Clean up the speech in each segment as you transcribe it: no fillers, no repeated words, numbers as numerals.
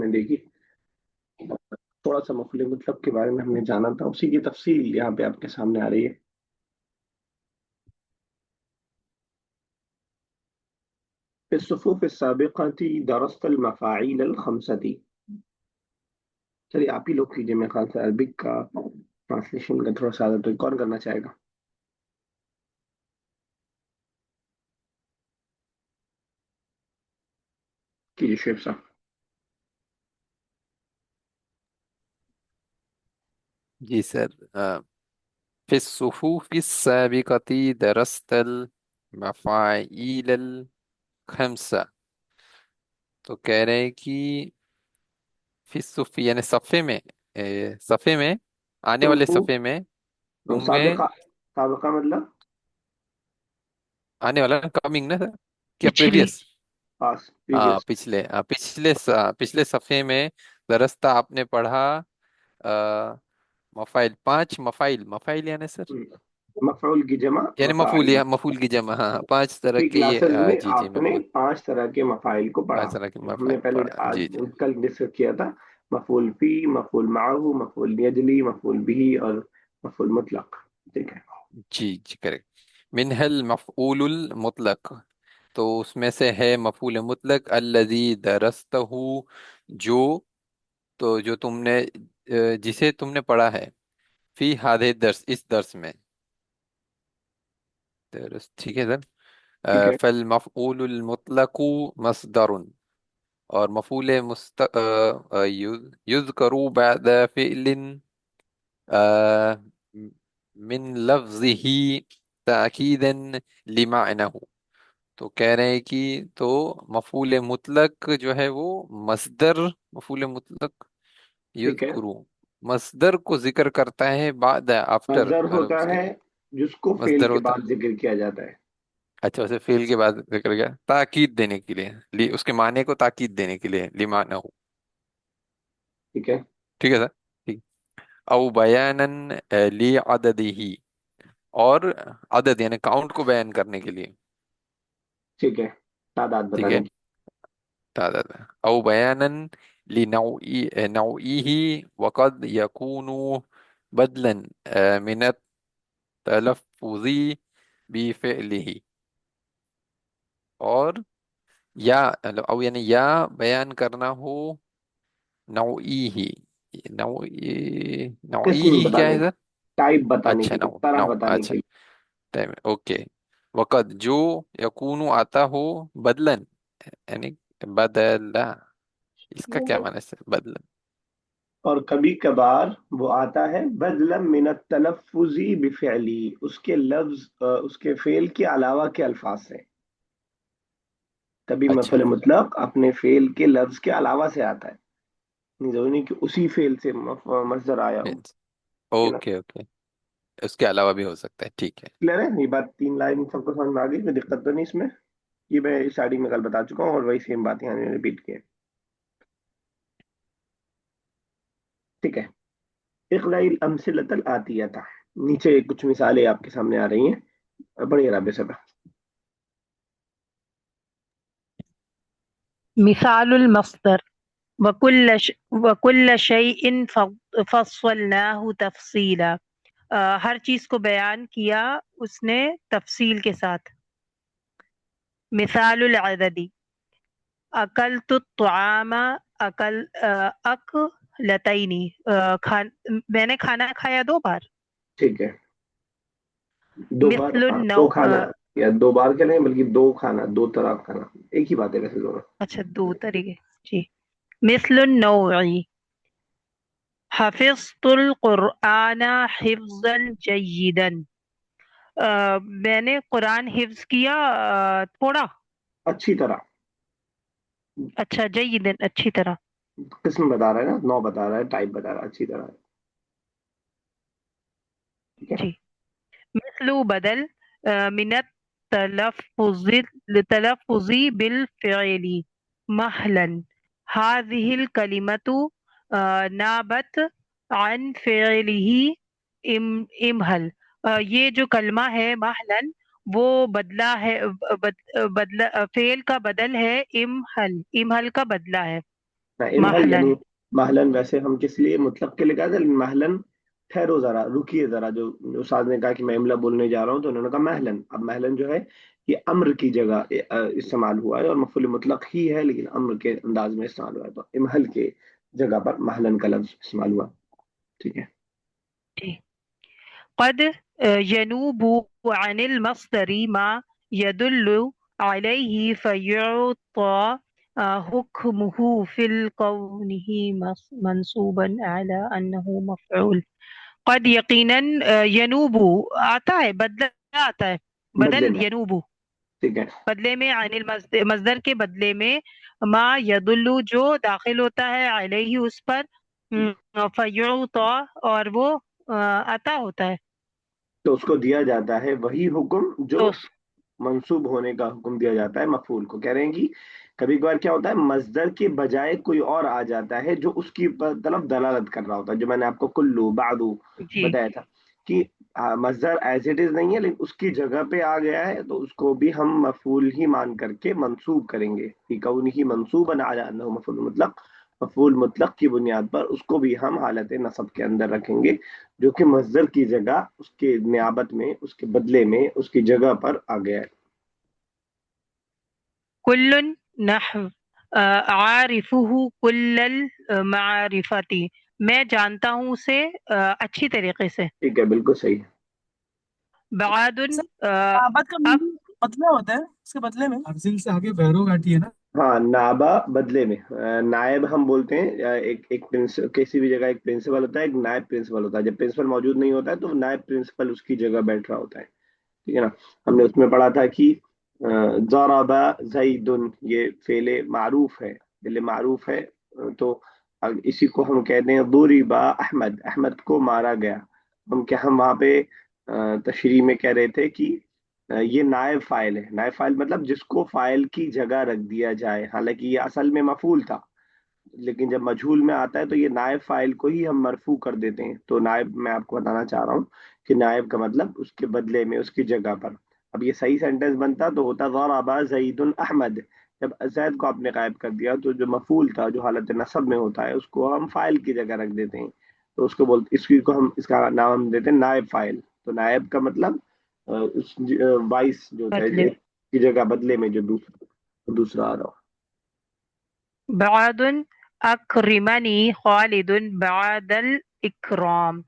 نے دیکھی، تھوڑا سا مفعول مطلق کے بارے میں ہم نے جانا تھا، اسی کی تفصیل یہاں پہ آپ کے سامنے آ رہی ہے. في الصفوف السابقة درست المفاعيل الخمسة. چلیے آپ ہی لوگ کیجیے، میرے خیال سے عربک کا ٹرانسلیشن کا تھوڑا سا تو کون کرنا چاہے گا؟ کیجیے شعیب صاحب. جی سر. فی الصفوف السابقة درست المفاعیل الخمسة. تو کہہ رہے ہیں کہ فی الصف یعنی صفے میں، صفے میں، آنے والے صفوف صفے میں تم میں، سابقہ، سابقہ مطلب آنے والا کمنگ نا سر، کیا پچھلی. پریویس؟ پاس ہاں پریویس. پچھلے، پچھلے صفحے میں درستہ آپ نے پڑھا مفائل، 5 مفائل، مفائل یعنی سر، مفعول کی جمع یعنی مفعول، مفاعیل. یا مفعول کی جمع، ہاں 5 طرح پچھلی کے یہ کلاسز میں جی جی آپ نے مفعول، 5 طرح کے مفاعل کو پڑھا. 5 طرح کے ہم نے مفائل پہلے پڑھا، آج جی جی کل ڈسکس کیا تھا مفعول فی، مفعول معه، مفعول یجلی، مفعول بھی اور مفعول مطلق. ٹھیک ہے. جی جی کریکٹ. منہل مفعول المطلق، تو اس میں سے ہے مفعول مطلق الذی درستہ، جو، تو جو تم نے جسے تم نے پڑھا ہے، فی ہادہ درس، اس درس میں، درس ٹھیک ہے سر. ٹھیک ہے. فالمفعول المطلق مصدر، اور مفعول یذکر بعد فعل آ، من لفظه تأکیدا لمعنہ. تو کہہ رہے ہیں کہ تو مفعول مطلق جو ہے وہ مصدر، مفعول مطلق ٹھیک ہے. یذکرو، مصدر کو ذکر کرتا ہے بعد، آفٹر، مصدر ہوتا اس کے ہے جس کو فعل مصدر کے ہوتا ہے. بعد ذکر کیا جاتا ہے. اچھا، اسے فعل کے بعد ذکر گیا تاکید دینے کے لیے، اس کے معنی کو تاکید دینے کے لیے، لمعنہ. ٹھیک ہے. ٹھیک ہے سر. ٹھیک. او بیانا لعددہ، اور عدد یعنی کاؤنٹ کو بیان کرنے کے لیے. ٹھیک ہے، تعداد ٹھیک بتانے ہے، کی. تعداد. او بیانا لنوعیہ، وقد یکون بدلا من التلفظ بفعلہ. اور یا، او یعنی یا بیان کرنا ہو نوعیہ، قسم نوعیہ کیا بتانے ہے کی، سر؟ ٹائپ بتانے اچھا، کے لیے، طرح بتانے اچھا، کے لیے. Time okay. وقت جو یکون آتا ہو بدلن، یعنی بدلا، اس کا کیا معنی ہے سر بدلن؟ اور کبھی کبھار وہ آتا ہے بدلا من التلفظ بفعلی، اس کے لفظ اس کے فعل کے علاوہ کے الفاظ سے. کبھی اچھا، مفعول مطلق اپنے فعل کے لفظ کے علاوہ سے آتا ہے، نہیں ضروری نہیں کہ اسی فعل سے مصدر آیا ہو. ٹھیک ہے نا؟ اوکے اوکے، اس کے علاوہ بھی ہو سکتا ہے، ٹھیک ہے. کلیئر ہے یہ بات؟ 3 لائن سب کو سمجھ میں آ گئی؟ کوئی دقت تو نہیں اس میں؟ یہ میں اسٹارٹنگ میں کل بتا چکا ہوں اور وہی سیم بات یہاں ریپیٹ کی ہے. ٹھیک ہے. اقرأ الامثلة الآتیہ، نیچے کچھ مثالیں آپ کے سامنے آ رہی ہیں، بڑی رابع صدر. مثال المصدر: وكل شيء فصلناه تفصیلا. ہر چیز کو بیان کیا اس نے تفصیل کے ساتھ. مثال العدد: اکلت الطعام اکلتین. میں نے کھانا کھایا 2 بار. ٹھیک ہے. 2 بار، مثل ہاں، دو النوع. کھانا، یا 2 بار کے نہیں بلکہ 2 کھانا، 2 طرح کھانا، ایک ہی بات ہے ویسے دونوں. اچھا 2 طریقے. جی. مثل النوع: حفظت القرآن حفظا جیدا. میں نے قرآن حفظ کیا تھوڑا. اچھی طرح. اچھا، جیدا اچھی طرح. قسم بتا رہا ہے نا، نو بتا رہا ہے، ٹائپ بتا رہا ہے، اچھی طرح. ٹھیک ہے. جی. مثل بدل من التلفظ بالفعل مهلا. هذه الكلمة نابت عن فعله امهل. یہ جو کلمہ ہے مہلن، وہ بدلہ ہے، بدلہ فعل کا بدل ہے، امہل، امہل کا بدلہ ہے. نا امہل یعنی महलन مہلن ویسے ہم کس لیے مطلق کے لیے کہا تھا، لیکن مہلن ٹھہرو ذرا، رکیے ذرا، جو استاد نے کہا کہ میں املا بولنے جا رہا ہوں تو انہوں نے کہا مہلن. اب مہلن جو ہے یہ امر کی جگہ استعمال ہوا ہے، اور مفعول مطلق ہی ہے لیکن امر کے انداز میں استعمال ہوا ہے، تو امہل کے جگہ پر مہلن کا لفظ استعمال ہوا. ٹھیک ہے. قد ينوب عن المصدر ما يدل عليه فيعطى حكمه في كونه منصوبا على أنه مفعول. قد یقیناً ینوب آتا ہے، بدلہ آتا ہے، بدلے بدل میں. ینوب ٹھیک ہے. بدلے میں، عن مصدر کے بدلے میں، ما یدلو جو داخل ہوتا ہے، علیہ اس پر، فیعطا اور وہ عطا ہوتا ہے. تو اس کو دیا جاتا ہے وہی حکم جو تو منصوب ہونے کا حکم دیا جاتا ہے مفعول کو. کہہ رہے ہیں کہ کبھی کبھار کیا ہوتا ہے مصدر کے بجائے کوئی اور آ جاتا ہے جو اس کی طرف دلالت کر رہا ہوتا ہے، جو میں نے آپ کو کلو بعدو جی بتایا تھا کہ مصدر ایز اٹ از نہیں ہے لیکن اس کی جگہ پہ آ گیا ہے، تو اس کو بھی ہم مفعول ہی مان کر کے منصوب کریں گے. فی کونہ منصوبا علی انہ مفعول مطلق، مفعول مطلق کی بنیاد پر اس کو بھی ہم حالت نصب کے اندر رکھیں گے، جو کہ مصدر کی جگہ اس کے نیابت میں، اس کے بدلے میں، اس کی جگہ پر آ گیا ہے. کل نحو عارفہ کل المعارفتی، میں جانتا ہوں اسے اچھی طریقے سے. ٹھیک ہے، بالکل صحیح. بعاد سر اب آباد کا meaning بدلہ ہوتا ہے، اس کے بدلے میں ارزل سے آگے بہرو گھاٹی ہے نا. ہاں، نابا بدلے میں. نائب ہم بولتے ہیں ایک کسی بھی جگہ ایک پرنسپل ہوتا ہے، ایک نائب پرنسپل ہوتا ہے. جب پرنسپل موجود نہیں ہوتا ہے تو نائب پرنسپل اس کی جگہ بیٹھ رہا ہوتا ہے. ٹھیک ہے نا. ہم نے اس میں پڑھا تھا کہ ضرب زید، یہ فعل معروف ہے، فعل معروف ہے. تو اسی کو ہم کہتے ہیں ضرب احمد، احمد کو مارا گیا. ہم وہاں پہ تشریح میں کہہ رہے تھے کہ یہ نائب فاعل ہے. نائب فاعل مطلب جس کو فاعل کی جگہ رکھ دیا جائے، حالانکہ یہ اصل میں مفعول تھا لیکن جب مجہول میں آتا ہے تو یہ نائب فاعل کو ہی ہم مرفوع کر دیتے ہیں. تو نائب میں آپ کو بتانا چاہ رہا ہوں کہ نائب کا مطلب اس کے بدلے میں، اس کی جگہ پر. اب یہ صحیح سینٹنس بنتا تو ہوتا ضرب زید احمد. جب زید کو آپ نے غائب کر دیا تو جو مفعول تھا جو حالت نصب میں ہوتا ہے اس کو ہم فاعل کی جگہ رکھ دیتے ہیں. تو اس کو بولتے، اس کا نام ہم دیتے ہیں نائب فاعل. تو نائب کا مطلب اس وائس جو ہوتا بدلے ہے کی جگہ بدلے میں جو دوسرا آ رہا ہو. بعاد اکرمنی خالد بعد الاکرام،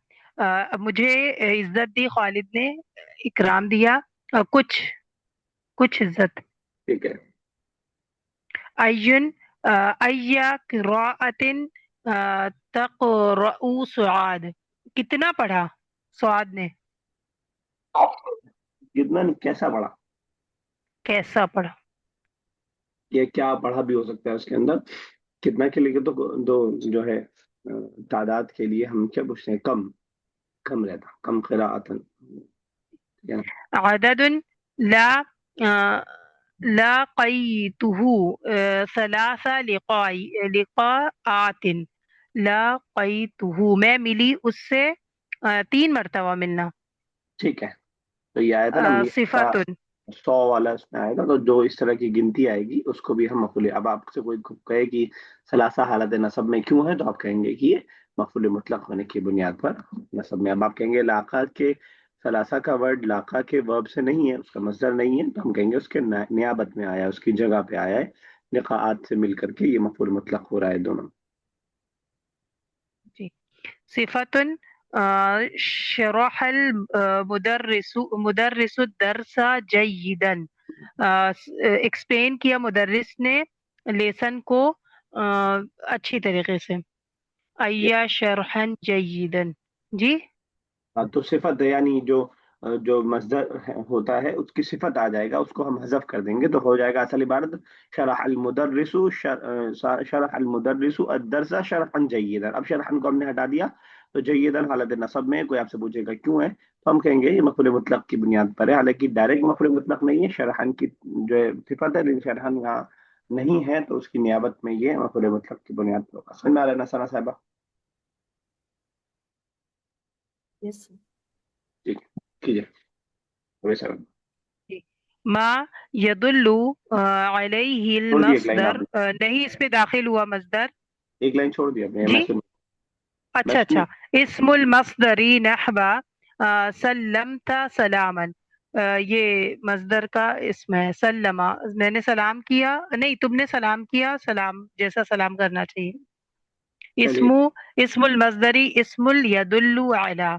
مجھے عزت دی خالد نے، اکرام دیا، کچھ عزت. ٹھیک ہے. این ایا قراءت تقرأ سعاد، کتنا پڑھا سعاد نے، کتنا کیسا پڑھا، کیسا پڑھا. یہ کیا پڑھا بھی ہو سکتا ہے اس کے اندر. کتنا کے لیے تو دو جو ہے تعداد کے لیے ہم کیا پوچھتے ہیں، کم، کم رہتا، کم قراءتن. عدد لا لاقیتہ ثلاث لقاءات، لاقیتہ میں ملی اس سے 3 مرتبہ ملنا. ٹھیک ہے. تو یہ آیا تھا نا صفت 100 والا اس میں آئے گا، تو جو اس طرح کی گنتی آئے گی اس کو بھی ہم مفعول. اب آپ سے کوئی کہے کہ ثلاثہ حالت نصب میں کیوں ہے تو آپ کہیں گے کہ یہ مفعول مطلق ہونے کی بنیاد پر نصب میں. اب آپ کہیں گے لاقہ کے ثلاثہ کا ورڈ لاقہ کے ورب سے نہیں ہے، اس کا مصدر نہیں ہے، تو ہم کہیں گے اس کے نیابت میں آیا ہے، اس کی جگہ پہ آیا ہے، لقاءات سے مل کر کے یہ مفعول مطلق ہو رہا ہے دونوں. جی. صفت شرح مدرس الدرس جیدا، ایکسپلین کیا مدرس نے لیسن کو اچھی طریقے سے. ایا شرحا جیدا، جی. تو صفت یعنی جو مصدر ہوتا ہے اس کی صفت آ جائے گا، اس کو ہم حذف کر دیں گے تو ہو جائے گا اصل عبارت شرح المدرس، شرح المدرس الدرس شرحا جیدا. اب شرحا کو ہم نے ہٹا دیا تو جیدا حالت نصب میں. کوئی آپ سے پوچھے گا کیوں ہے تو ہم کہیں گے یہ مفعول مطلق کی بنیاد پر ہے، حالانکہ ڈائریکٹ مفعول مطلق نہیں ہے، شرحا کی جو ہے صفت ہے لیکن شرحا یہاں نہیں ہے تو اس کی نیابت میں یہ مفعول مطلق کی بنیاد پر ہوگا. سمجھ میں آ رہا ہے نا ثنا صاحبہ؟ Yes. ٹھیک کیجیے ویسا. ما یدل علیہ چھوڑ دی ایک لائن آپ المصدر، نے. نہیں اس پہ داخل ہوا مصدر. एक लाइन छोड़ दी आपने, जी मैं अच्छा सुन। अच्छा। इस्मुल मस्दरी नहवा सल्लमता सलामन, ये मस्दर का इसम है। सल्लमा मैंने सलाम किया, नहीं तुमने सलाम किया, सलाम जैसा सलाम करना चाहिए। चलिए, इस्मु इस्मुल मस्दरी इस्मुल यदुल्लु अला,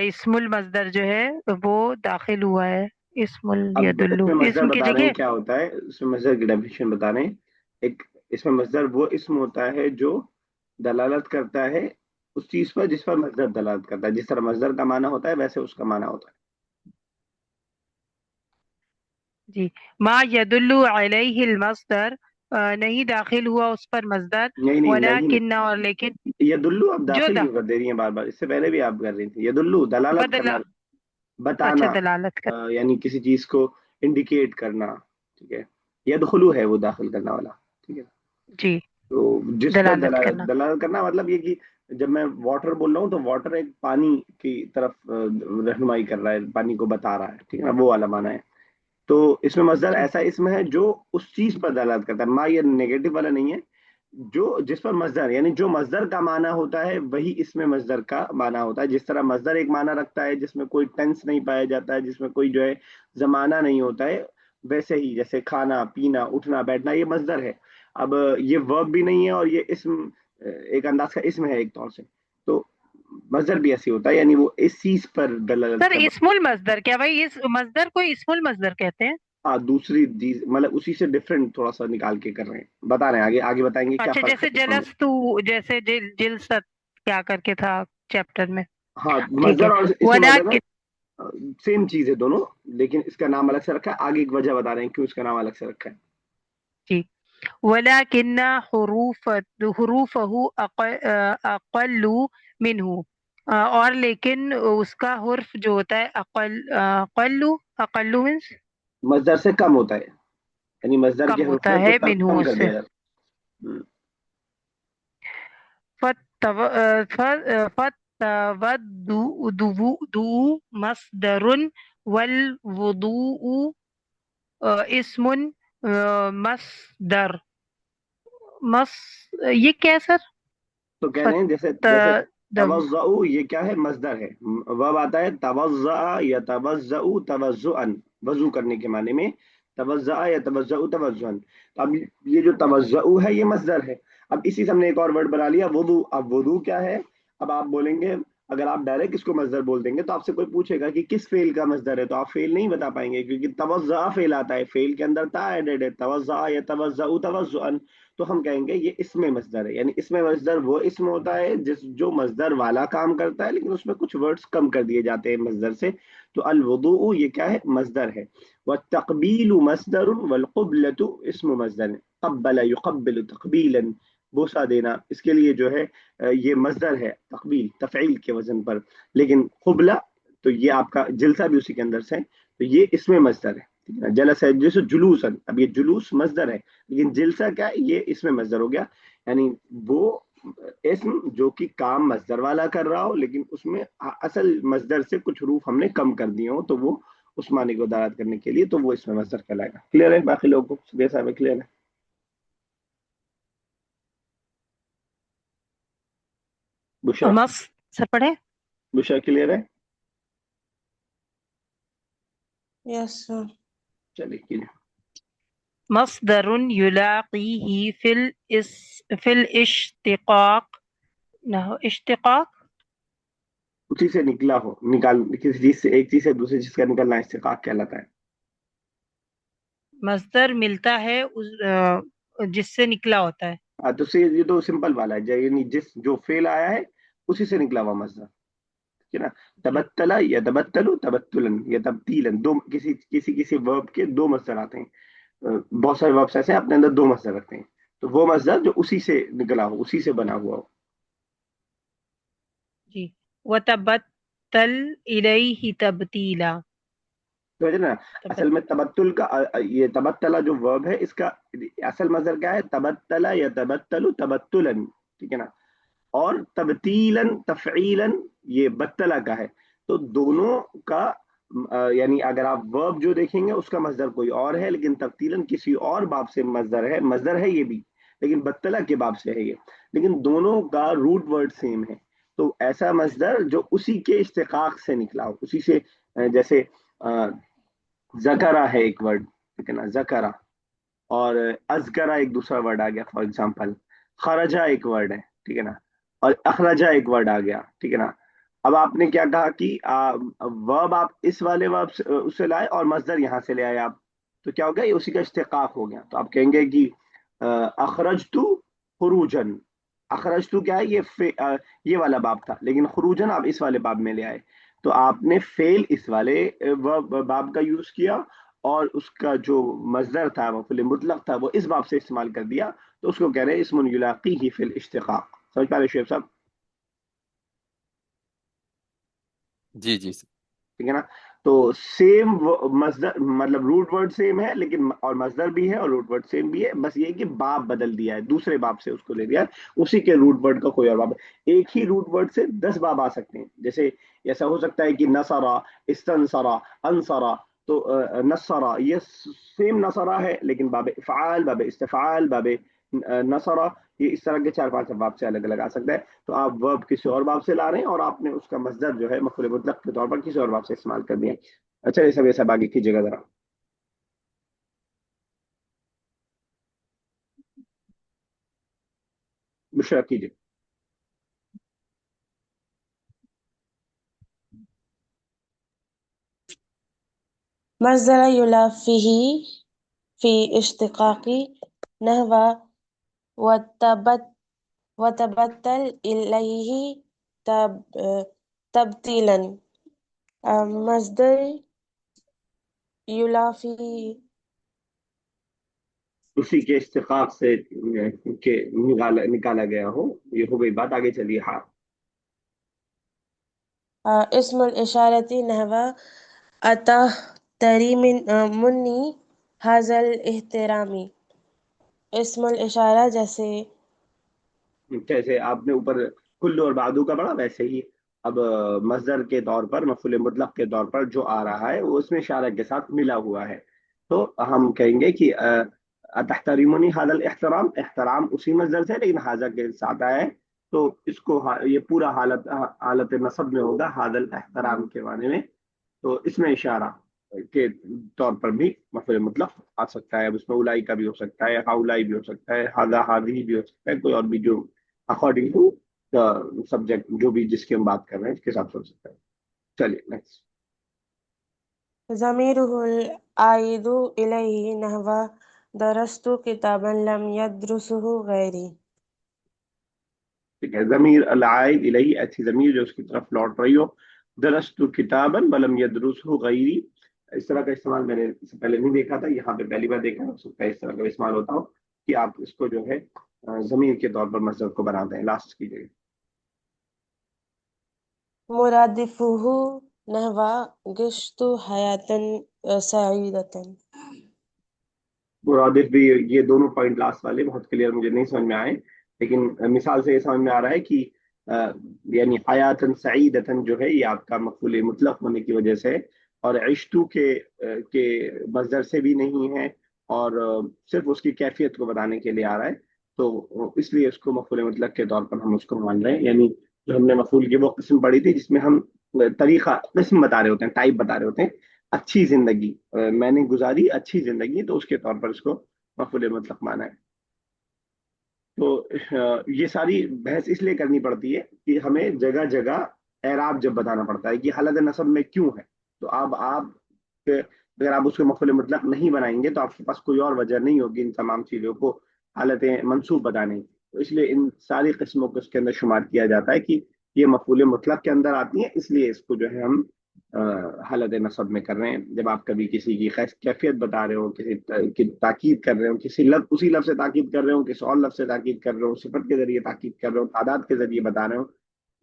इस्मुल मस्दर जो है वो दाखिल हुआ है। इस्मुल अब यदुल्लु इसमें मस्दर इस्म की बता रहे हैं जगह। क्या होता है, इसमें मस्दर की डेफिनेशन बता रहे हैं। एक, इसमें मस्दर वो इसम होता है जो दलालत करता है उस चीज पर जिस पर मस्दर दलालत करता है। जिस तरह मस्दर का माना होता है वैसे उसका माना होता है। जी, मा यदुल्लु अलैहिल मस्दर, नहीं दाखिल हुआ उस पर मस्दर। नहीं नहीं नहीं नहीं, वलाकिन और लेकिन, यदुल्लु आप जो दाखिल दा क्यों कर दे रही हैं बार बार? इससे पहले भी आप कर रही थी यदुल्लु, दलालत बदला, करना, अच्छा बताना, दलालत कर। यानी किसी चीज को इंडिकेट करना। ठीक है, यदखुलु है वो दाखिल करने वाला। ठीक है, जी, तो जिस पर दलालत दलालत, करना। दलालत करना मतलब ये कि जब मैं वाटर बोल रहा हूँ तो वाटर एक पानी की तरफ रहनुमाई कर रहा है, पानी को बता रहा है। ठीक है ना, वो वाला माना है। तो इसमें मजदर जी ऐसा इसमें है जो उस चीज पर दलालत करता है। मा ये नेगेटिव वाला नहीं है, जो जिस पर मजदर, यानी जो मजदर का माना होता है वही इसमें मजदर का माना होता है। जिस तरह मजदर एक माना रखता है जिसमें कोई टेंस नहीं पाया जाता है, जिसमें कोई जो है जमाना नहीं होता है, वैसे ही जैसे खाना पीना उठना बैठना ये मजदर है। अब ये वर्ब भी नहीं है और ये इसम एक अंदाज का इसम है एक तौर से। तो मजदर भी ऐसे होता है, यानी वो इस चीज पर दलालत सर, कर। इस्मुल मस्दर क्या भाई, इस मस्दर को इस्मुल मस्दर कहते हैं? हाँ, दूसरी चीज मतलब उसी से डिफरेंट थोड़ा सा निकाल के कर रहे हैं, बता रहे हैं, आगे आगे बताएंगे क्या अच्छा, फर्क है जैसे दोनों में। जलस्तु, जैसे जिलसत क्या करके था चैप्टर में। हाँ, ठीक मजदर है। और इसमें वला मजदर सेम चीज है दोनों, लेकिन इसका नाम अलग से रखा है। आगे एक वजह बता रहे हैं क्यों इसका नाम अलग से रखा है। जी, वलाकिन्ना हुरूफहु अक़ल्लु मिन्हु, और लेकिन उसका हुर्फ जो होता है अक़ल्लु, अक़ल्लु मीन्स मजदर से कम होता है, यानी मजदर कम के होता हरूफ में है, कुछ मिन्हु कम कर उससे। दिया जाता है। फतवद्दु मस्दरुन वल वुदूउ इस्मुन मस्दर। मस ये क्या है सर? तो कह रहे फत हैं जैसे जैसे तवज़्ज़उ ये क्या है, मजदर है। वब आता है तवज़्ज़अ या तवज़्ज़उ तवज़्ज़ुअन, वजू करने के माने में। तवज़्ज़अ या तवज़्ज़उ तवज़्ज़ुअन, तो अब ये जो तवज़्ज़उ है ये मजदर है। अब इसी से हमने एक और वर्ड बना लिया वुदू। अब वुदू क्या है? अब आप बोलेंगे, अगर आप डायरेक्ट इसको मजदर बोल देंगे तो आपसे कोई पूछेगा कि किस फेल का मजदर है, तो आप फेल नहीं बता पाएंगे, क्योंकि तवज़्ज़अ फेल आता है, फेल के अंदर ता एडेड है, तवज़्ज़अ या तवज़्ज़उ तवज़्ज़ुअन। तो हम कहेंगे ये इसमें मजदर है, यानी इसमें मजदर वो इसम होता है जिस जो मजदर वाला काम करता है लेकिन उसमें कुछ वर्ड्स कम कर दिए जाते हैं मजदर से। तो अल वुदू ये क्या है, मजदर है। व तकबीलु मसदर वल क़ुबलतु इस्मु मजदर। क़ब्बल युक़ब्बिलु तक़बीलन, बोसा देना, इसके लिए जो है ये मजदर है, तकबील तफ़ईल के वजन पर। लेकिन क़ुबला तो ये आपका जिल्सा भी उसी के अंदर से है, तो ये इसमें मजदर है। ठीक है ना, जलस है जैसे जुलूसन, अब ये जुलूस मजदर है, लेकिन जिल्सा क्या है, ये इसमें मजदर हो गया। यानी वो इसम जो कि काम मजदर वाला कर रहा हो लेकिन उसमें असल मजदर से कुछ हरूफ हमने कम कर दिए हो, तो वो उस मानी को दारात करने के लिए, तो वो इसमें मजदर कहलाएगा। क्लियर है बाकी लोगों को? जैसा में क्लियर है? बुशरा, मस सर पढ़े। बुशरा क्लियर है? Yes sir. चलिए क्लियर। मस्दरुन युलाक़ीही फिल इश्तिक़ाक़, ना इश्तिक़ाक़। उसी से निकला हो, निकाल, किसी चीज से एक चीज से दूसरी चीज का निकलना इस्तिकाक कहलाता है। मस्दर मिलता है जिससे निकला होता है। हाँ, तो ये तो सिंपल वाला है, यानी जिस जो फेल आया है उसी से निकला हुआ मजदर। ठीक है ना, जी तबत्तला या तबत्तलु तबत्तुलन या तब्तीलन, दो किसी किसी किसी वर्ब के दो मजदर आते हैं। बहुत सारे वर्ब्स ऐसे हैं अपने अंदर दो मजदर रखते हैं, तो वो मजदर जो उसी से निकला हो, उसी से बना हुआ हो। जी। वतबत्तल इलैहि तबतीला। समझ ना, तबत असल में तबत्तुल का ये तबत्तला जो वर्ब है इसका असल मजदर क्या है, तबत्तला या तबत्तलु तबत्तुलन। ठीक है ना, और तबतीलन तफईलन ये बत्तला का है। तो दोनों का यानी अगर आप वर्ब जो देखेंगे उसका मजदर कोई और है, लेकिन तब्तीलन किसी और बाब से मजदर है, मजदर है ये भी, لیکن بطلہ کے باب سے ہے یہ، لیکن دونوں کا روٹ ورڈ سیم ہے. تو ایسا مصدر جو اسی کے اشتقاق سے نکلا ہو، اسی سے جیسے ذکرہ ہے ایک ورڈ، ٹھیک ہے نا، ذکرہ، اور ازکرا ایک دوسرا ورڈ آ گیا فار ایگزامپل، خرجہ ایک ورڈ ہے، ٹھیک ہے نا، اور اخرجہ ایک ورڈ آ گیا، ٹھیک ہے نا. اب آپ نے کیا کہا کہ ورب آپ اس والے ورب اس سے لائے اور مصدر یہاں سے لے آئے آپ، تو کیا ہو گیا، یہ اسی کا اشتقاق ہو گیا. تو آپ کہیں گے کہ اخرجتو خروجن، اخرجتو کیا ہے، یہ والا باب تھا، لیکن خروجن آپ اس والے باب میں لے آئے. تو آپ نے فعل اس والے باب کا یوز کیا، اور اس کا جو مصدر تھا مفعول مطلق تھا وہ اس باب سے استعمال کر دیا. تو اس کو کہہ رہے ہیں اسم یلاقیہ فی الاشتقاق. سمجھ پا رہے شعیب صاحب؟ جی جی سر. ٹھیک ہے نا. تو سیم مصدر، مطلب روٹ ورڈ سیم ہے، لیکن اور مصدر بھی ہے اور روٹ ورڈ سیم بھی ہے، بس یہ کہ باب بدل دیا ہے، دوسرے باب سے اس کو لے لیا ہے، اسی کے روٹ ورڈ کا کوئی اور باب. ایک ہی روٹ ورڈ سے 10 باب آ سکتے ہیں. جیسے ایسا ہو سکتا ہے کہ نصرا، استنصرا، انصرا. تو نصرا یہ سیم نصرا ہے، لیکن باب افعال، باب استفعال، باب نصرا، یہ اس طرح کے 4-5 باب سے الگ الگ آ سکتا ہے. تو آپ ورب کسی اور باب سے لا رہے ہیں، اور آپ نے اس کا مصدر جو ہے مفعول مطلق کے طور پر کسی اور باب سے استعمال کر دیا. اچھا یہ سب آگے کیجیے گا ذرا. بشرا کیجیے. مصدر يلافيه في اشتقاق نحو وتبت وتبتل إليه تبتيلا. مصدر يلافي اسی کے اشتقاق سے کہ نکالا گیا ہو، یہ ہو گئی بات. آگے چلیے. ہاں، اسم الإشارة نحو أتحتري مني هذا الاحترام. اسم الإشارہ جیسے آپ نے اوپر کلو اور بعدو کا پڑھا، ویسے ہی اب مصدر کے طور پر، مفعول مطلق کے طور پر جو آ رہا ہے وہ اس میں اشارہ کے ساتھ ملا ہوا ہے. تو ہم کہیں گے کہ تحتریمنی حاضر الاحترام، احترام اسی مصدر سے لیکن حاضر کے ساتھ آیا ہے. تو اس کو یہ پورا حالت نصب میں ہوگا حاضر الاحترام کے معنی میں. تو اس میں اشارہ کے طور پر بھی مفعول مطلق آ سکتا ہے. اب اس میں اولائی کا بھی ہو سکتا ہے، ہاؤلائی بھی ہو سکتا ہے، ہاذا ہاذی بھی ہو سکتا ہے، کوئی اور بھی جو اکارڈنگ ٹو سبجیکٹ جو بھی جس کی ہم بات کر رہے ہیں اس کے حساب سے ہو سکتا ہے. چلیے نیکسٹ. ضميره العائد إليه نحو درست كتابا لم يدرسه غيري. ٹھیک ہے، ضمیر العائد الیہ، ایسی ضمیر جو اس کی طرف لوٹ رہی ہو. درست کتابا ولم یدرسہ غیری، اس طرح کا استعمال میں نے اس سے پہلے نہیں دیکھا تھا، یہاں پہ پہلی بار دیکھا. ہو سکتا ہے اس طرح کا استعمال ہوتا ہو کہ آپ اس کو جو ہے ضمیر کے طور پر مصدر کو بناتے ہیں. لاسٹ کی جگہ مرادفه نحو عشت حياة سعيدة. مرادف بھی، یہ دونوں پوائنٹ لاسٹ والے بہت کلیئر مجھے نہیں سمجھ میں آئے، لیکن مثال سے یہ سمجھ میں آ رہا ہے کہ یعنی حیاتن سعیدتن جو ہے یہ آپ کا مفعول مطلق ہونے کی وجہ سے، اور عشتو کے مصدر سے بھی نہیں ہے، اور صرف اس کی کیفیت کو بتانے کے لیے آ رہا ہے. تو اس لیے اس کو مفعول مطلق کے طور پر ہم اس کو مان رہے ہیں. یعنی جو ہم نے مفعول کی وہ قسم پڑھی تھی جس میں ہم طریقہ قسم بتا رہے ہوتے ہیں، ٹائپ بتا رہے ہوتے ہیں. اچھی زندگی، میں نے گزاری اچھی زندگی، تو اس کے طور پر اس کو مفعول مطلق مانا ہے. تو یہ ساری بحث اس لیے کرنی پڑتی ہے کہ ہمیں جگہ جگہ اعراب جب بتانا پڑتا ہے کہ حالت نصب میں کیوں ہے. تو اب آپ اگر آپ اس کو مفعول مطلق نہیں بنائیں گے تو آپ کے پاس کوئی اور وجہ نہیں ہوگی ان تمام چیزوں کو حالت منصوب بتانے کی. تو اس لیے ان ساری قسموں کو اس کے اندر شمار کیا جاتا ہے کہ یہ مفعول مطلق کے اندر آتی ہیں، اس لیے اس کو جو ہے ہم حالت نصب میں کر رہے ہیں. جب آپ کبھی کسی کی کیفیت بتا رہے ہو، کسی کی تاکید کر رہے ہو، کسی لفظ اسی لفظ سے تاکید کر رہے ہو، کسی اور لفظ سے تاکید کر رہے ہو، صفت کے ذریعے تاکید کر رہے ہو، تعداد کے ذریعے بتا رہے ہو،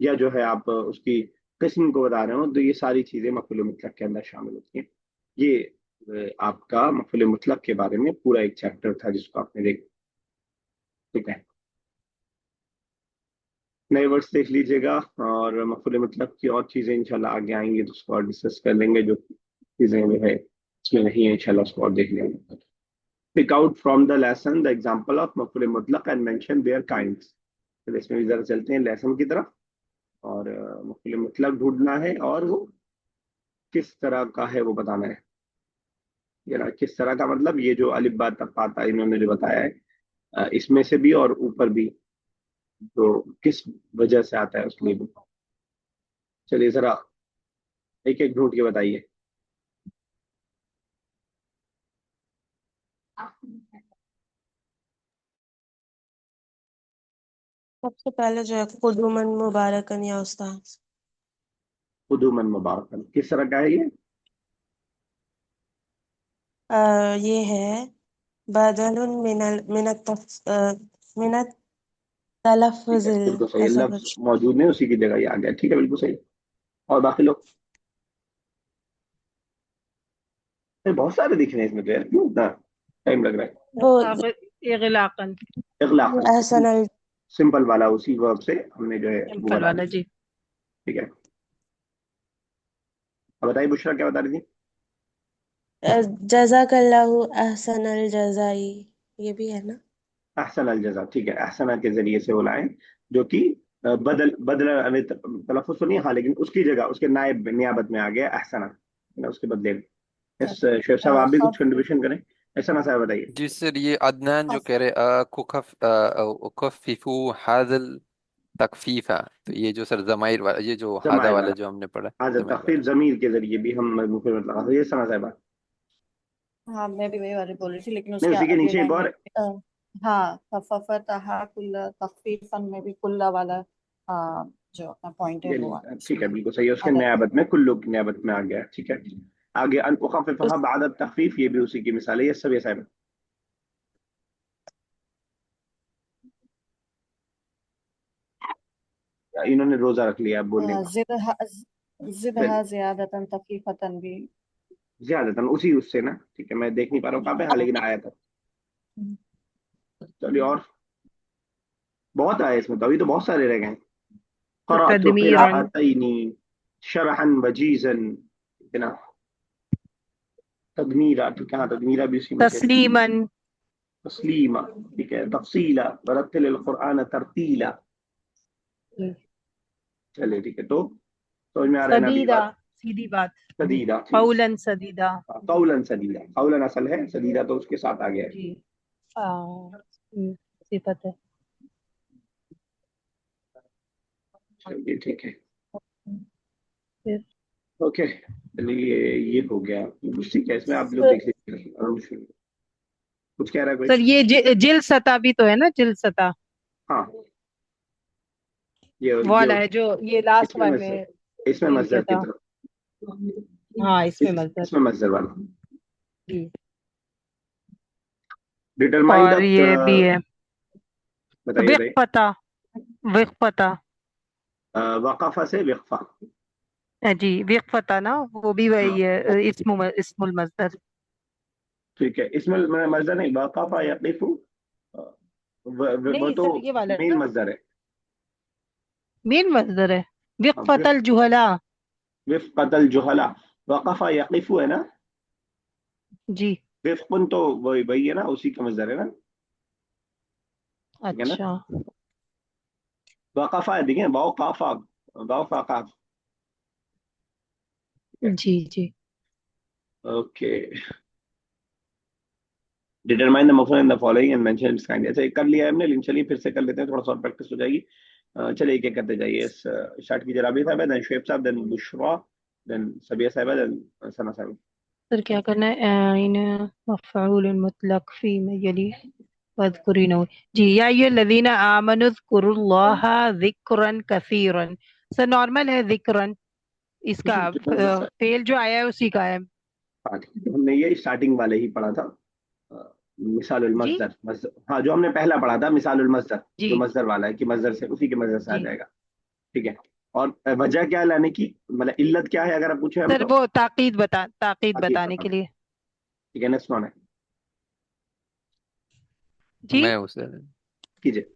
یا جو ہے آپ اس کی قسم کو بتا رہے ہو، تو یہ ساری چیزیں مفعول مطلق کے اندر شامل ہوتی ہیں. یہ آپ کا مفعول مطلق کے بارے میں پورا ایک چیپٹر تھا جس کو آپ نے دیکھا. ٹھیک ہے، نئے ورڈس دیکھ لیجیے گا، اور مفعول مطلق کی اور چیزیں انشاءاللہ آگے آئیں گی تو اس کو اور ڈسکس کر لیں گے. جو چیزیں جو ہے اس میں نہیں ہے انشاءاللہ اس کو اور دیکھ لیں گے. pick out from the lesson the example of maf'ul mutlaq and mention their kinds. तो इसमें भी जरा चलते हैं लेसन की तरफ, और मफ'ूल मुतलक ढूंढना है और वो किस तरह का है वो बताना है। ये ना किस तरह का मतलब, ये जो अलिफ बा ता पा ता इन्होंने जो बताया है, इसमें से भी और ऊपर भी, तो किस वजह से आता है उसके लिए भी। चलिए जरा एक एक ढूंढ के बताइए। सबसे पहले जो है कुदुमन मुबारकन या उस्ताद, खुदुमन मुबारकन किस तरह का है ये? ये है बदलुन मिनत ठीक है, तलफ्फुज़िल, बिल्कुल सही, ऐसा लफ्ज कुछ। मौजूद नहीं उसी की जगह ये आ गया, ठीक है बिल्कुल सही। और बाकी लोग? अरे बहुत सारे दिख रहे हैं इसमें तो यार, क्यों इतना टाइम लग रहा है? वो इगलाकन, इगलाकन, अहसन सिंपल वाला, उसी वर्ब से हमने जो है वो सिंपल बता वाला दिया। जी। ठीक है, अब बताइए बुशरा क्या बता रही थी? जज़ाकल्लाहु अहसनल जज़ाई, ये भी है ना। अहसन अल जज़ा, ठीक है, अहसना के जरिए से वो लाए, जो कि बदल बदल अभी तलफ़ुज़ तो नहीं, हाँ, लेकिन उसकी जगह उसके नायब में नियाबत में आ गया अहसना, है ना, उसके बदले में। इस शेख साहब आप भी कुछ कंट्रीब्यूशन करें, अहसना साहब बताइए। जी सर, ये अदनान जो कह रहे कुखफ़िफ़ू हाज़ल तकफीफा, तो ये जो सर जमाइर वाला, ये जो हादा जमायर वाला वाला, जो हमने पढ़ा, हाँ, जब जमाइर तखफीफ जमीर के जरिए भी हम मुफे में लगा, ये सना साहब। हाँ, मैं भी वही वाली बोल रही थी, लेकिन नहीं, उसके उसी के अगली नीचे एक लाइन में और। हाँ, खफफतहा कुल्ला तखफीफन में भी कुल्ला वाला जो अपना पॉइंट है ये वो ठीक है, उसमें बिल्कुल सही है, उसके अदर नियाबत में कुल्लू की नियाबत में आ गया, ठीक है। आगे अन उस उखफ़िफ़हा बाद तखफीफ, ये भी उसी की मिसाल है, ये सब ये साहब। इन्होंने रोजा रख लिया अब बोलने का। जिदहा जिदहा चलिए, ज़ियादतन तखफीफतन भी। ज्यादातर उसी उससे ना, ठीक है, मैं देख नहीं पा रहा हूँ कहाँ पे, हाँ, लेकिन आया था। चलिए, और बहुत आए इसमें तो, अभी तो बहुत सारे रह गए। तो क़राअतु तदमीरन, क़िराअतैनी शरहन वजीज़न, है ना, तदमीरा, ठीक है, हाँ, तदमीरा भी उसी में से। तस्लीमन, तस्लीमा, ठीक है, तफसीला, वरत्तिल कुरआन तरतीला। चलिए ठीक है, तो समझ में आ रहा है ना अभी सदीदा, बात? सीधी बात, सदीदा, ठीक, कौलन सदीदा। कौलन सदीदा, कौलन असल है, सदीदा तो उसके साथ आ गया है। जी, आ, सिफत है। चलिए ठीक है, फिर ओके, चलिए ये हो गया। ठीक है, इसमें आप लोग देख लीजिए, कुछ कह रहा है कोई? सर ये जिल सता भी तो है ना, जिल सता हाँ, वो ये वाला है जो ये लास्ट इसमें वन में मजदर, इसमें जिल मजदर किया की था। तरफ, हाँ, इसमें मजदर। इसमें मजदर वाला। जी, डिटरमाइन और द, ये भी है बताइए बताइए। विक़्फ़ता, विक़्फ़ता। वक़फ़ा से विक़फ़ा, जी, विक़्फ़ता ना, वो भी वही हाँ, है, इस्मुल मजदर। ठीक है, इसमें मजदर नहीं, वक़फ़ा यक़िफ़ु, वो नहीं तो सर, ये वाला है मेन ना, मजदर है। मेन मजदर है, हाँ, विक़्फ़तल जुहला। विफ़क़तल जुहला, वक़फ़ा यक़िफ़ु है ना, जी, विफ़क़ुन तो वही वही है ना, उसी का मजदर है ना, ठीक है ना। अच्छा, वक़फ़ा है, देखिए, वाओ काफ़ा, वाओ फ़ा काफ़, ठीक है, जी जी। ओके। डिटरमाइन द मफहूम in the following and mention its kind, ऐसे कर लिया है हमने, लेकिन चलिए फिर से कर लेते हैं, थोड़ा सा और प्रैक्टिस हो जाएगी। चलिए एक एक करते जाइए, इस स्टार्ट कीजिए, राबी साहब, देन शुएब साहब, देन बुशरा, देन सबिया साहब, देन सना साहब। सर क्या करना है, इन मफ़ऊल मुतलक फी में यली वज़कुरीन। जी, या अय्युहल्लज़ीना आमनु ज़्कुरुल्लाह ज़िक्रन कसीरन। सर नॉर्मल है ज़िक्रन, इसका फेल जो आया है उसी का है। हाँ, ठीक है, तो हमने ये स्टार्टिंग वाले ही पढ़ा था, मिसालुल जी मस्दर, मस्दर, हाँ, जो हमने पहला पढ़ा था मिसालुल मस्दर, जो जी मस्दर वाला है कि मस्दर से, उसी के मस्दर से आ जी। जाएगा, ठीक है। और वजह क्या है लाने की, मतलब इल्लत क्या है, अगर आप पूछे हमें सर तो? वो ताकीद ताकीद बताने के बताना, लिए। ठीक है, नेक्स्ट कौन है? जी, मैं उसे कीजिए।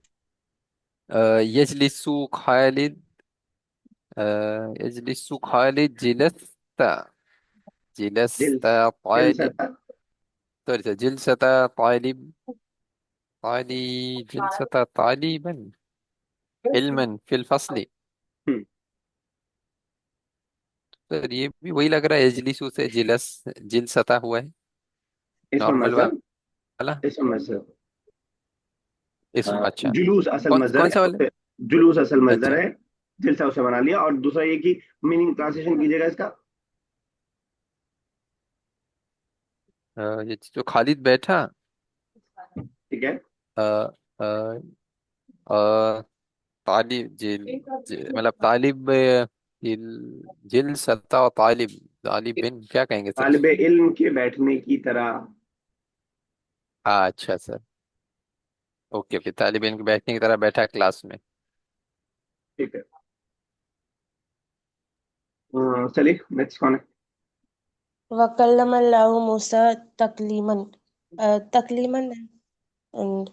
यजलिसु खालिद, यजलिसु खालिद जिलस्ता, दिल, जिलस्ता दिल तालिब, सता, तो जिलसता तालिब जिलसता तालिबन इल्मन फिल फसली। हम्म, सर ये भी वही लग रहा है, इजलिसु से जिलसता हुआ है, इसमें नॉर्मल मजहर, वाला। इसमें मजहर, इसमें अच्छा, जुलूस असल कौन मजहर कौन है सा वाला? उसे, जुलूस असल मजहर अच्छा, है, जिल्सा उसे बना लिया। और दूसरा ये कि मीनिंग ट्रांसलेशन कीजिएगा इसका। ये जो खालिद बैठा, ठीक है। अ, अ, अ, तालिब मतलब तालिब, जिल सत्ता और तालिब, तालिब बिन क्या कहेंगे सर तालिब इसको? इल्म के बैठने की तरह। अच्छा सर, ओके, फिर तालिब इल्म के बैठने की तरह बैठा क्लास में। ठीक है। चलिए नेक्स्ट कौन है? वकल्लमल्लाहु मूसा तकलीमन, तकलीमन एंड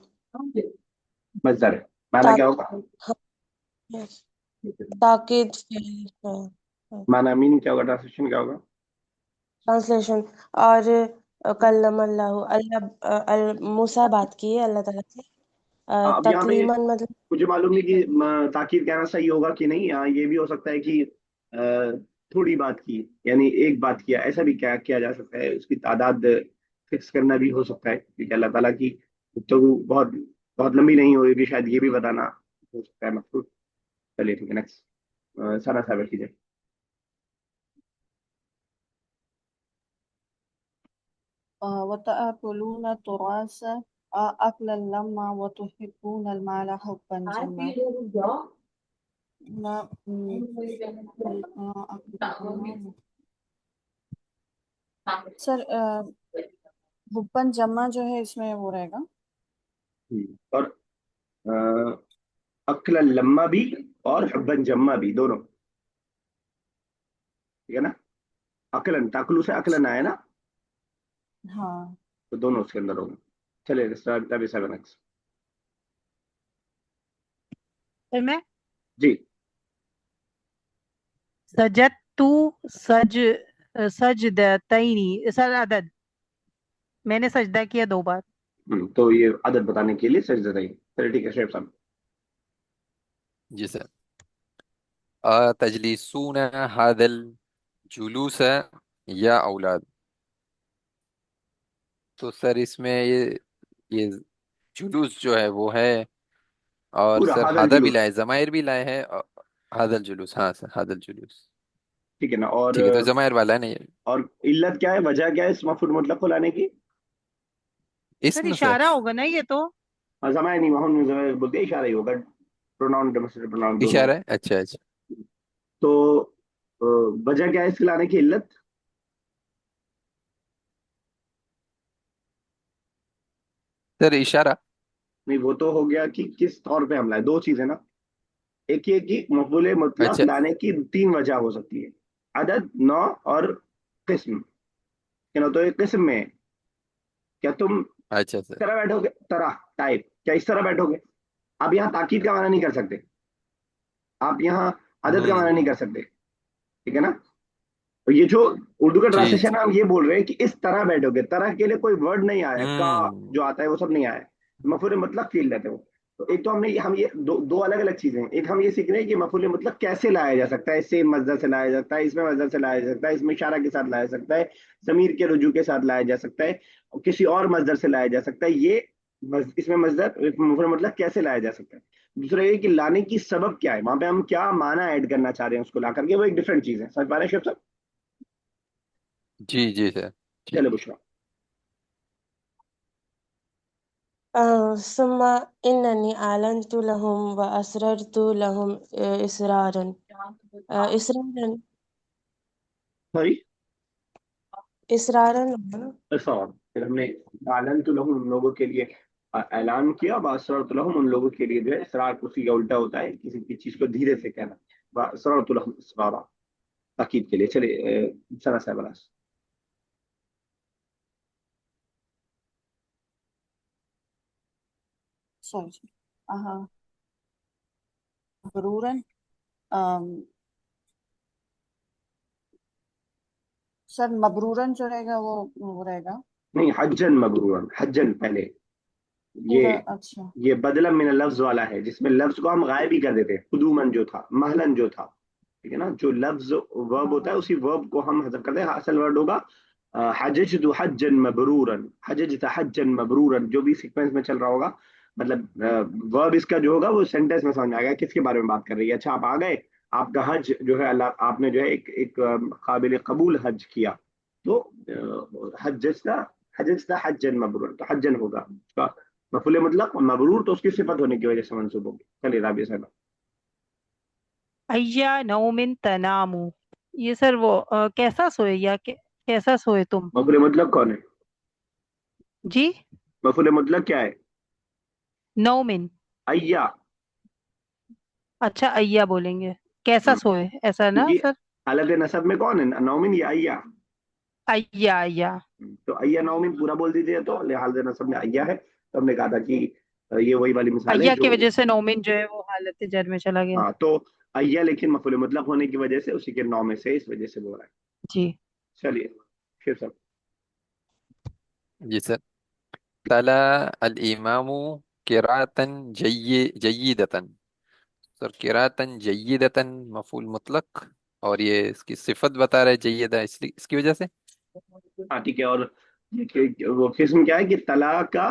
मजदर है, माना क्या ताक होगा? ताकीद फिल माना मीनिंग क्या होगा, ट्रांसलेशन क्या होगा? ट्रांसलेशन। और कल्लमल्लाहु अल्लाह, मूसा बात की है अल्लाह ताला से। अब यहाँ पे तकलीमन मतलब मुझे मालूम नहीं कि ताकीद कहना सही होगा कि नहीं। ये भी हो सकता है कि थोड़ी बात की, यानी एक बात किया, ऐसा भी क्या किया जा सकता है। उसकी तादाद फिक्स करना भी हो सकता है, क्योंकि अल्लाह ताला की तो बहुत बहुत लंबी नहीं होगी, शायद ये भी बताना हो सकता है मकसूद। चलिए ठीक है, नेक्स्ट सारा साबिर कीजिए। وتأكلون التراث أكلا لما وتحبون المال حبا جما. لا सर हुब्बन जमा जो है इसमें वो रहेगा। और अक्ल लम्मा भी और हब्बन जम्मा भी दोनों, ठीक है ना। अकलन, ताकुलू से अकलन आया ना, हाँ तो दोनों उसके अंदर होंगे। चलिए रबी 7x। फिर मैं जी। सजद तू सज सजदतैनी सर अदद, मैंने सजदा किया 2 बार। तो ये आदत बताने के लिए सजदा नहीं। चलिए ठीक है शेफ साहब। जी सर। तजलीसून हादल जुलूस या औलाद। तो सर इसमें ये जुलूस जो है वो है, और पूरा सर हादल हादा भी जुलूस, लाए, जमायर भी लाए हैं, हादल जुलूस, हाँ सर हादल जुलूस। ठीक है ना। ठीक है, तो जमायर वाला है ना ये? और इल्लत क्या है, वजह क्या है इस मफूल मुतलक को लाने की? सर इसमें सर इशारा होगा ना ये तो। जमाया नहीं, वहाँ जमाया बोलते हैं, इशारा ही होगा। प्रोनाउन डेमोस्ट्रेटिव प्रोनाउन दोनों। इशारा है, अच्छा अच्छा। तो अ, वजह क्या है इसके लाने की, इल्लत? सर इशारा। नहीं, वो तो हो गया कि किस तौर पे हम लाए, दो चीजें ना। एक ये कि मफूल मुतलक अच्छा लाने की तीन वजह हो सकती है, अदद, नौ और किस्म। क्या ना, तो एक किस्म में क्या तुम इस अच्छा सर। तरह बैठोगे, तरह टाइप, क्या इस तरह बैठोगे? आप यहाँ ताकीद का माना नहीं कर सकते, आप यहाँ अदद का माना हम्म। नहीं कर सकते, ठीक है ना। तो ये जो उर्दू का जी ट्रांसलेशन जी। है, हम ये बोल रहे हैं कि इस तरह बैठोगे, तरह के लिए कोई वर्ड नहीं आया है, का हम्म। जो आता है वो सब नहीं आया है। मफूल मतलब फील लेते हो। तो एक तो हमने हम ये दो अलग अलग चीजें हैं। एक हम ये सीख रहे हैं कि मफूल मतलब कैसे लाया जा सकता है, इससे मजदर से लाया जा सकता है, इसमें मजदर से लाया जा सकता है, इसमें इशारा के साथ लाया जा सकता है, जमीर के रुजू के साथ लाया जा सकता है, और किसी और मजदर से लाया जा सकता है। ये इसमें मजदर मफूल मतलब कैसे लाया जा सकता है। दूसरा ये कि लाने की सबब क्या है, वहां पे हम क्या माना ऐड करना चाह रहे हैं उसको ला करके, वो एक डिफरेंट चीज है। समझ पा रहे हैं शेफ साहब? जी जी सर। ठीक चलो है। बुशरा। सुम्मा इन्ननी आलनतु लहुम व असररतु लहुम इसरारन, इसरारन, सॉरी, इसरारन होगा ना। और फिर हमने आलन तो लहम उन लोगों के लिए ऐलान किया, बासर तो लहम उन लोगों के लिए जो है, इसरार उसी का उल्टा होता है, किसी की चीज को धीरे से कहना। बासर तो लहम इसरारा, ताकीद के लिए। चलिए सना साहब। सॉरी हाँ मबरूरन, अम, सर मबरूरन जो रहेगा वो रहेगा नहीं, हज्जन मबरूरन, हज्जन पहले, ये पूरा अच्छा। ये बदलम मिन लफ्ज वाला है, जिसमें लफ्ज को हम गायब ही कर देते हैं, कुदूमन जो था, महलन जो था, ठीक है ना, जो लफ्ज वर्ब होता है हाँ उसी वर्ब को हम हजफ करते हैं, असल वर्ड होगा हजजतु हज्जन मबरूरन, हजजत हज्जन मबरूरन, जो भी सीक्वेंस में चल रहा होगा, मतलब वर्ब इसका जो होगा वो सेंटेंस में समझ में आएगा किसके बारे में बात कर रही है। अच्छा, आप आ गए, आपका हज जो है, अल्लाह आपने जो है एक काबिल कबूल हज किया, तो हजजता, हजजता हज्जन मबरूरन, तो हज्जन होगा उसका मफूल मुतलक, और मबरूर तो उसकी सिफत होने की वजह से मंसूब होगी। चलिए राबिया साहब। अय्या नौमिन तनामू, ये सर वो कैसा सोए या कैसा सोए तुम। मफूल मुतलक कौन है? जी। मफूल मुतलक क्या है? नौमिन। अय्या। अच्छा अय्या बोलेंगे, कैसा हम्म, सोए ऐसा ना क्योंकि सर। हालत नसब में कौन है, नौमिन या अय्या? अय्या अय्या। तो अय्या नौमिन पूरा बोल दीजिए, तो हालत नसब में अय्या है, तो हमने कहा था कि ये वही वाली मिसाल है अय्या की जो, वजह से नौमिन जो है वो हालत जर में चला गया। हाँ, तो अय्या लेकिन मफूल मुतलक होने की वजह से उसी के नौ में से, इस वजह से बोल रहा है। जी। चलिए फिर सब। जी सर। तला अल इमामु किरातन जय्यदतन। सर किरातन जय्यदतन मफूल मुतलक, और ये इसकी सिफत बता रहा है जय्यदा, इसलिए इसकी वजह से। हाँ ठीक है, और वो किस्म क्या है कि तला का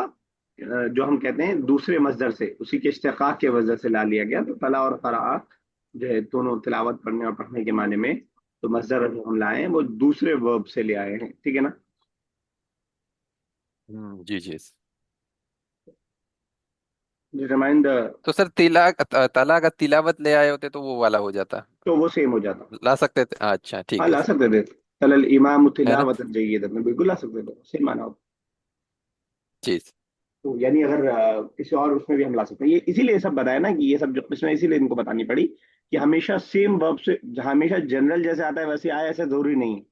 जो हम कहते हैं दूसरे मस्दर से, उसी के इश्तिकाक के वजह से ला लिया गया, तो तला और क़राअत जो है दोनों तिलावत पढ़ने और पढ़ने के माने में, तो मस्दर जो हम लाए हैं वो दूसरे वर्ब से ले आए हैं, ठीक है ना। जी जी। रिमाइंड, तो सर तला का तिलावत ले आए होते तो वो वाला हो जाता, तो वो सेम हो जाता। ला सकते थे। अच्छा हाँ, ठीक है ला सर। सकते थे, तलल इमाम है ना। तिलावतन जय्यदन, बिल्कुल ला सकते थे, सेम माना होता। जी। तो यानी अगर किसी और उसमें भी हम ला सकते हैं, ये इसीलिए ये सब बताया ना, कि ये सब जो इसमें इसीलिए इनको बतानी पड़ी कि हमेशा सेम वर्ब से, हमेशा जनरल जैसे आता है वैसे आए, ऐसा जरूरी नहीं है,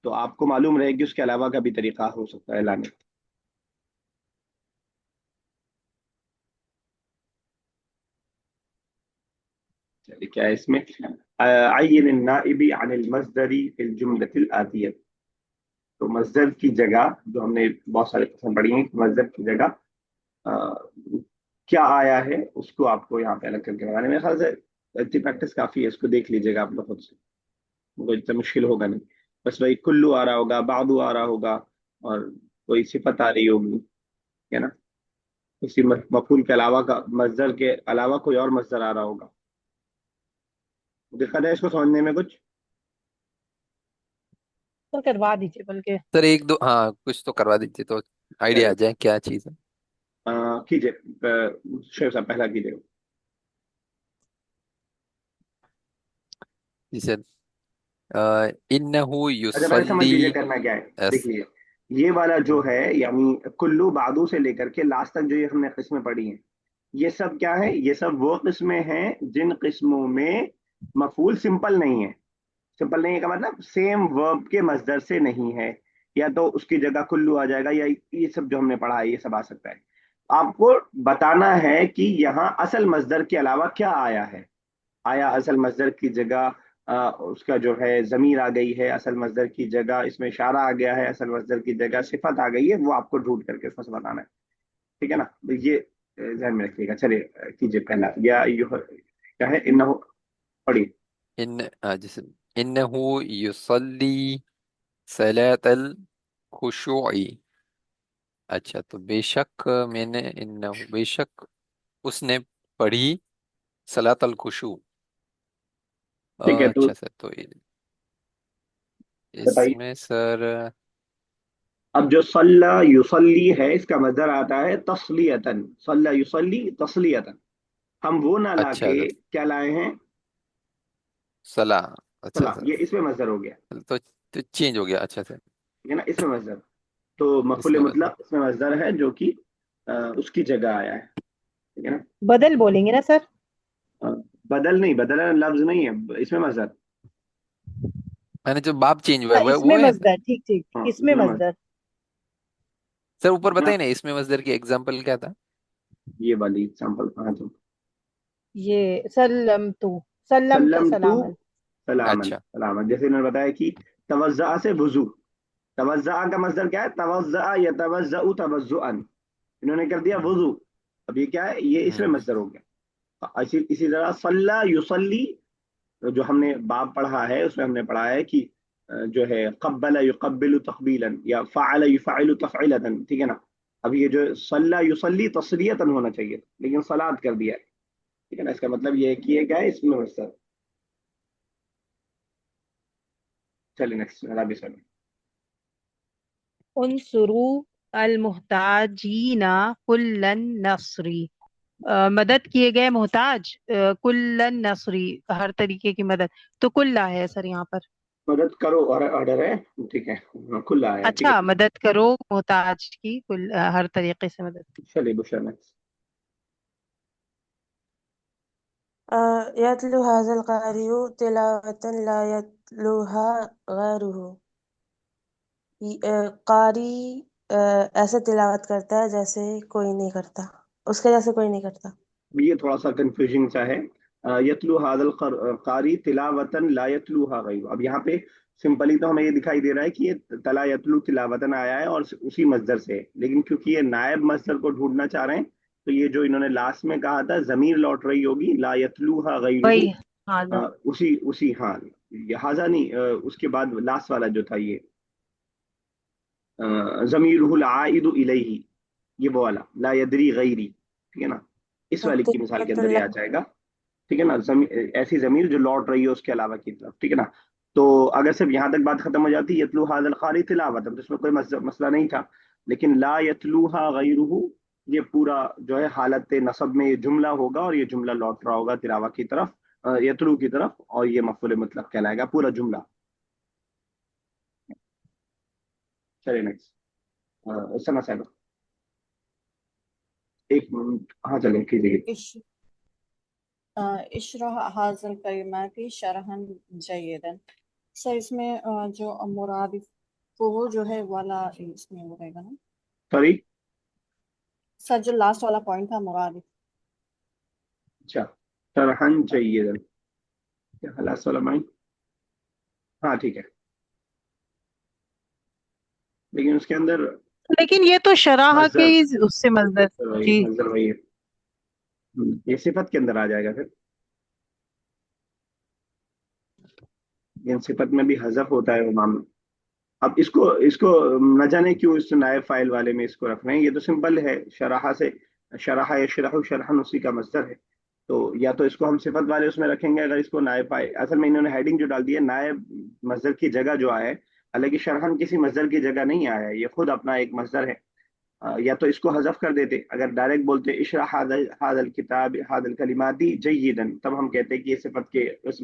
तो आपको मालूम रहे कि उसके अलावा का भी तरीका हो सकता है लाने का। चलिए क्या है इसमें, अय्यन नाइबी अनिल मस्दरी फिल जुमलतिल आतिया, तो मस्दर की जगह, जो हमने बहुत सारे किस्म पढ़ी हैं, मस्दर की जगह अ, क्या आया है उसको आपको यहाँ पे अलग करके लगाने, मेरे ख्याल से इतनी प्रैक्टिस काफी है, इसको देख लीजिएगा आप लोग खुद से, कोई इतना मुश्किल होगा नहीं। बस वही कुल्लू आ रहा होगा, बादू आ रहा होगा, और कोई सिफत आ रही होगी, है ना, किसी मफूल के अलावा का, मस्दर के अलावा कोई और मस्दर आ रहा होगा। दिक्कत है इसको समझने में कुछ? तो करवा दीजिए बल्कि। सर एक दो, हाँ कुछ तो करवा दीजिए तो आइडिया आ चलिए जाए क्या चीज़ है। कीजिए, शेख साहब पहला कीजिए। जी सर। इन्नहु अच्छा पहले समझ युसल्ली। लीजिए करना क्या है, एस। देखिए, ये वाला जो है, यानी कुल्लू बादू से लेकर के लास्ट तक जो ये हमने किस्में पढ़ी हैं, ये सब क्या है, ये सब वो किस्में हैं जिन किस्मों में मफूल सिंपल नहीं है। सिंपल नहीं है का मतलब सेम वर्ब के मस्दर से नहीं है, या तो उसकी जगह कुल्लू आ जाएगा, या ये सब जो हमने पढ़ा है ये सब आ सकता है। आपको बताना है कि यहाँ असल मस्दर के अलावा क्या आया है। आया असल मस्दर की जगह उसका जो है जमीर आ गई है, असल मस्दर की जगह इसमें इशारा आ गया है, असल मस्दर की जगह सिफत आ गई है, वो आपको ढूंढ करके उसमें से बताना है, ठीक है ना। तो ये ध्यान में रखिएगा। चलिए कीजिए पहला, या क्या है, इन पढ़िए। जी सर। इन्नहु युसल्ली सलातल खुशूई। अच्छा तो बेशक मैंने, इन्नहु बेशक उसने पढ़ी सलातल खुशू। ठीक है, तो अच्छा सर, तो बताइए। इसमें सर। अब जो सल्ला युसल्ली है, इसका मजदर आता है तस्लियतन, सल्ला युसल्ली तस्लियतन, हम वो ना अच्छा लाके सर। क्या लाए हैं, सला। अच्छा सलाम, सर। ये इसमें मजदर हो गया, तो चेंज हो गया। अच्छा सर। ठीक है ना, इसमें मजदर, तो मफूल इसमें बदला। मुतलक इसमें मजदर है जो कि उसकी जगह आया है, ठीक है ना। बदल बोलेंगे ना सर। अ, बदल नहीं, बदल लफ्ज नहीं है इसमें मजदर। मैंने जो बाप चेंज हुआ हाँ, है वो इसमें है। मजदर, ठीक ठीक, हाँ इसमें इसमें मजदर, मजदर। सर ऊपर यहाँ बताइए ना, इसमें मजदर की एग्जांपल क्या था। ये वाली एग्जाम्पल कहाँ थी, ये सल्लम तू सल्लम तू सलामन। सलामन, अच्छा। सलामन, जैसे इन्होंने बताया कि तवज्जा से वजू, तवज़्ज़अ का मस्दर क्या है? तवज़्ज़अ यतवज़्ज़अ तवज़्ज़ुअन, इन्होंने कर दिया वुजू। अब ये क्या है? ये इसमें मस्दर हो गया। इसी तरह सल्ला युसल्ली, जो हमने बाब पढ़ा है उसमें हमने पढ़ा है कि जो है कब्बला युकब्बिलु तक़बीलन या फ़अला युफ़अलु तफ़ईलतन, ठीक है ना। अब ये जो सल्ला युसल्ली तस्लियतन होना चाहिए, लेकिन सलात कर दिया है, ठीक है ना। इसका मतलब ये है कि ये क्या है? इसमें मस्दर। चलिए नेक्स्ट अरबी सर। उनसुरु अल मुहताजीना कुल्लन नस्री, मदद किए गए मोहताज, कुल्लन नस्री, हर तरीके की मदद। तो कुल्ला है सर यहाँ पर। मदद करो और ऑर्डर है, ठीक है। हाँ, खुला है, ठीक अच्छा, है। मदद करो मोहताज की, हर तरीके से मदद। चलिए बुशरा नेक्स्ट। यतलु हाज़ल क़ारिउ तिलावतन ला यतलुहा गैरुहु। कारी ऐसे तिलावत करता है जैसे कोई नहीं करता, उसके जैसे कोई नहीं करता। ये थोड़ा सा कंफ्यूजिंग सा है। यतलु हादल कारी तिलावतन ला यतलुहा गैरु। अब यहाँ पे सिंपली तो हमें ये दिखाई दे रहा है कि ये तला यतलु तिलावतन आया है और उसी मस्दर से है, लेकिन क्योंकि ये नायब मस्दर को ढूंढना चाह रहे हैं, तो ये जो इन्होंने लास्ट में कहा था जमीर लौट रही होगी ला यतलुहा गैरुहु। वही, हाँ सर। उसी उसी हाँ, ये हाजा नहीं, उसके बाद लास्ट वाला जो था ये जमीरुहुल आइदु इलैहि, ये वो वाला ला यदरी गैरी, ठीक है ना। इस वाली की मिसाल के अंदर ये आ जाएगा, ठीक है ना। ऐसी जमीर जो लौट रही है उसके अलावा की तरफ, ठीक है ना। तो अगर सिर्फ यहाँ तक बात खत्म हो जाती यतलू हादल खारी तिलावत, तो इसमें कोई मसला नहीं था। लेकिन ला यतलूहा गैरुहु, ये पूरा जो है हालत नसब में ये जुमला होगा और ये जुमला लौट रहा होगा तिलावा की तरफ, यतलू की तरफ, और ये मफूल मुतलक कहलाएगा पूरा जुमला। चलिए नेक्स्ट सना साहब, एक मिनट, हाँ चलें कीजिए। इश इशरह हाज़ल कलिमाति शरहन जय्यदन। सर इसमें जो मुरादिफ वो जो है वाला इसमें वो रहेगा ना सॉरी, सर, जो लास्ट वाला पॉइंट था मुरादिफ। अच्छा, सरहन चाहिए क्या लास्ट वाला माइन? हाँ ठीक है, लेकिन उसके अंदर लेकिन ये तो शराह के मजदर, ही उससे मजदर। वही जी, मजदर वही है। ये सिफत के अंदर आ जाएगा फिर, इन सिफत में भी हजफ होता है वो मामला। अब इसको इसको न जाने क्यों इस नायब फाइल वाले में इसको रख रहे हैं। ये तो सिंपल है, शराहा से, शराहा यशरहु शरहन उसी का मस्दर है। तो या तो इसको हम सिफत वाले उसमें रखेंगे, अगर इसको नायब फाइल, असल में इन्होंने हेडिंग जो डाल दी है नायब मस्दर की जगह जो आया है, हालांकि शरहन किसी मस्दर की जगह नहीं आया है, ये खुद अपना एक मस्दर है। या तो इसको हजफ कर देते, अगर डायरेक्ट बोलते इशरा हादल किताब हादल कलिमाती जय्यदन, तब हम कहते कि ये सिफत के उसमें